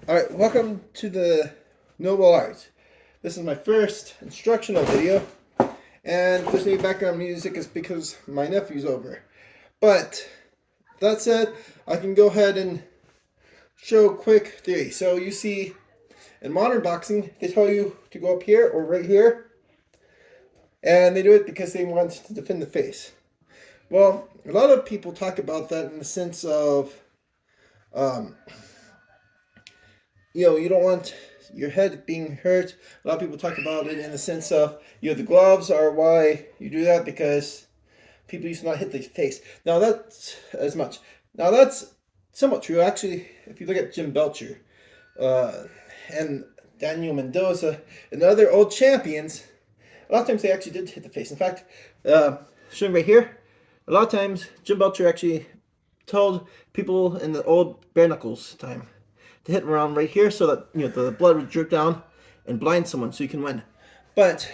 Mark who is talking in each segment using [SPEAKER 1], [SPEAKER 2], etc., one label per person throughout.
[SPEAKER 1] Alright, welcome to the Noble Art. This is my first instructional video, and if there's any background music, it's because my nephew's over. But, that said, I can go ahead and show a quick theory. So you see, in modern boxing, they tell you to go up here or right here, and they do it because they want to defend the face. Well, a lot of people talk about that in the sense of, you don't want your head being hurt. A lot of people talk about it in the sense of, the gloves are why you do that, because people used to not hit the face. Now that's as much. Now that's somewhat true. Actually, if you look at Jim Belcher and Daniel Mendoza and other old champions, a lot of times they actually did hit the face. In fact, showing right here, a lot of times Jim Belcher actually told people in the old bare knuckles time to hit around right here so that the blood would drip down and blind someone so you can win. But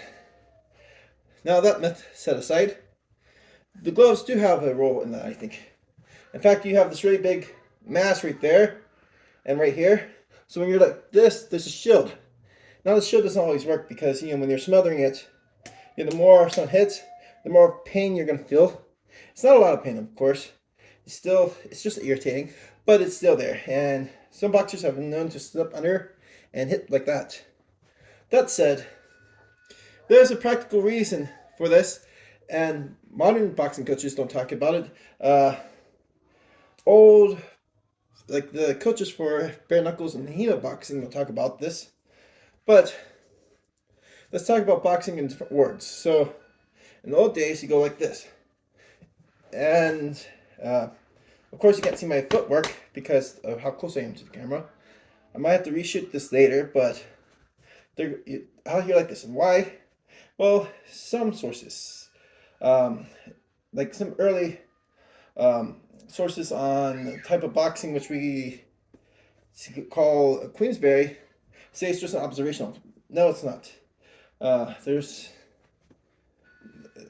[SPEAKER 1] now that myth set aside, the gloves do have a role in that, I think. In fact, you have this really big mass right there and right here. So when you're like this, there's a shield. Now the shield doesn't always work because when you're smothering it, the more someone hits, the more pain you're gonna feel. It's not a lot of pain, of course. It's just irritating, but it's still there. And some boxers have been known to slip under and hit like that. That said, there's a practical reason for this, and modern boxing coaches don't talk about it. Like the coaches for bare knuckles and Hema boxing will talk about this. But let's talk about boxing in different words. So, in the old days, you go like this. And, of course, you can't see my footwork because of how close I am to the camera. I might have to reshoot this later, but I'll hear like this. And why? Well, some sources, like some early sources on the type of boxing which we call Queensberry, say it's just an observational. No, it's not. There's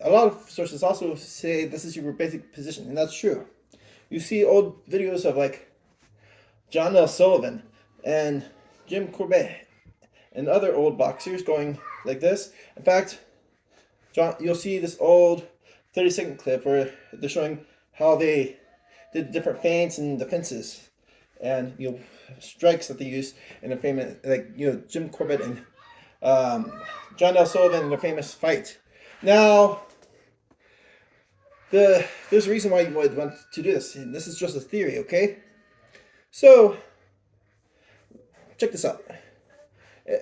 [SPEAKER 1] a lot of sources also say this is your basic position, and that's true. You see old videos of like John L. Sullivan and Jim Corbett and other old boxers going like this. In fact, you'll see this old 30-second clip where they're showing how they did different feints and defenses and strikes that they used in a famous, like Jim Corbett and John L. Sullivan in their famous fight. Now, there's a reason why you would want to do this, and this is just a theory, okay? So, check this out.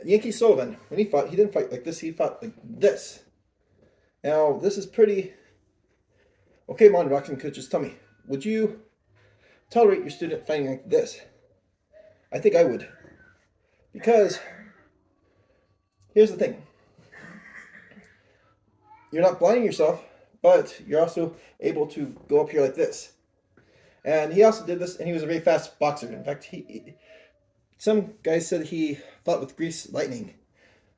[SPEAKER 1] Yankee Sullivan, when he fought, he didn't fight like this, he fought like this. Now, this is pretty... Okay, modern boxing coaches, tell me, would you tolerate your student fighting like this? I think I would. Because, here's the thing. You're not blinding yourself, but you're also able to go up here like this. And he also did this, and he was a very fast boxer. In fact, some guys said he fought with grease lightning,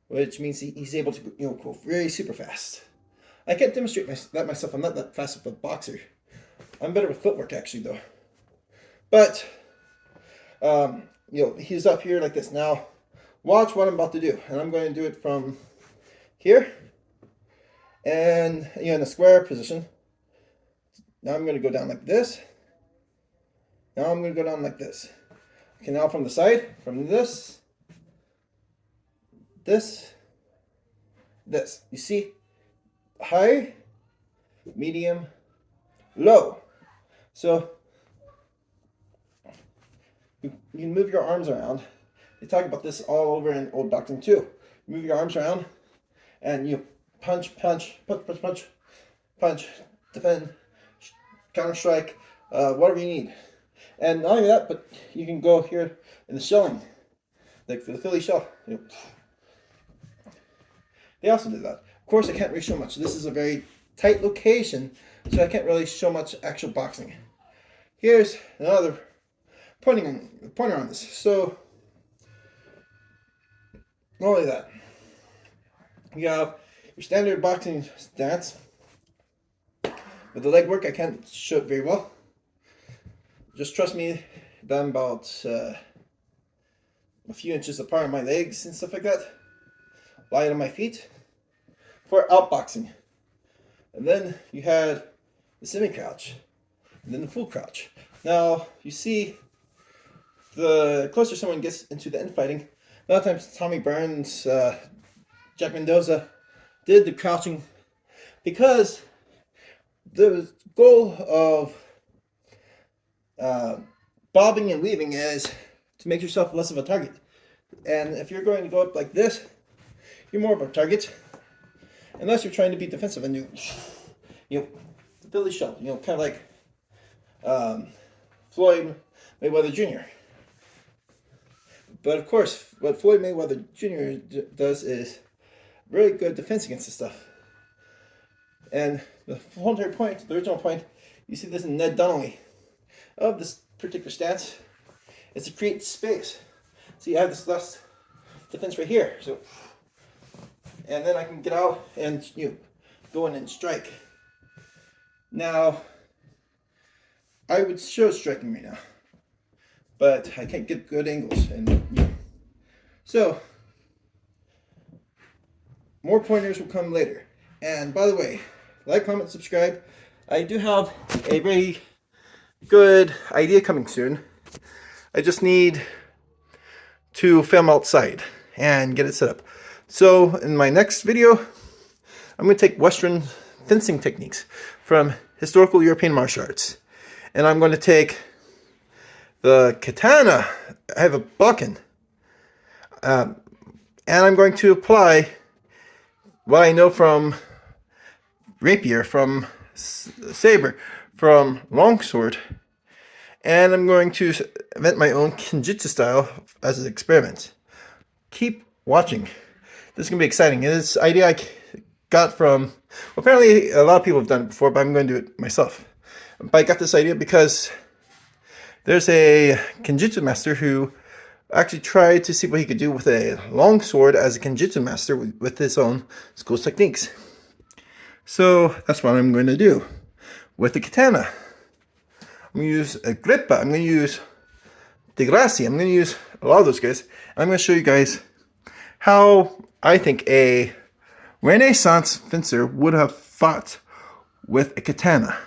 [SPEAKER 1] which means he's able to go very super fast. I can't demonstrate that myself. I'm not that fast of a boxer. I'm better with footwork, actually, though. But, he's up here like this. Now, watch what I'm about to do. And I'm going to do it from here. And, in a square position. Now I'm going to go down like this. Now I'm going to go down like this. Okay, now from the side, from this. You see? High, medium, low. So you can move your arms around. They talk about this all over in old boxing too. You move your arms around and you punch, defend, counter strike, whatever you need. And not only that, but you can go here in the shelling, like for the Philly shell. They also did that. Of course, I can't really show much. This is a very tight location, so I can't really show much actual boxing. Here's another pointer on this. So, not only that, you have your standard boxing stance. With the leg work, I can't show it very well. Just trust me, that I'm about a few inches apart on my legs and stuff like that, light on my feet, for outboxing. And then you had the semi-crouch, and then the full crouch. Now, you see, the closer someone gets into the infighting, a lot of times Tommy Burns, Jack Mendoza did the crouching because the goal of bobbing and weaving is to make yourself less of a target. And if you're going to go up like this, you're more of a target, unless you're trying to be defensive and you Billy Shell, kind of like Floyd Mayweather Jr. But of course, what Floyd Mayweather Jr. does is really good defense against this stuff. And the whole entire point, the original point, you see this in Ned Donnelly of this particular stance, is to create space. So you have this less defense right here. So, and then I can get out and go in and strike. Now, I would show striking right now, but I can't get good angles. And so, more pointers will come later. And by the way, like, comment, subscribe. I do have a very good idea coming soon. I just need to film outside and get it set up. So in my next video, I'm going to take Western fencing techniques from historical European martial arts. And I'm going to take the katana. I have a Bakken. And I'm going to apply what I know from rapier, from saber, from longsword, and I'm going to invent my own Kenjutsu style as an experiment. Keep watching. This is going to be exciting. And this idea I got from, well, apparently a lot of people have done it before, but I'm going to do it myself. But I got this idea because there's a Kenjutsu master who actually tried to see what he could do with a longsword as a Kenjutsu master with his own school techniques. So that's what I'm going to do with the katana. I'm going to use a Grippa. I'm going to use Degrassi. I'm going to use a lot of those guys. I'm going to show you guys how I think a Renaissance fencer would have fought with a katana.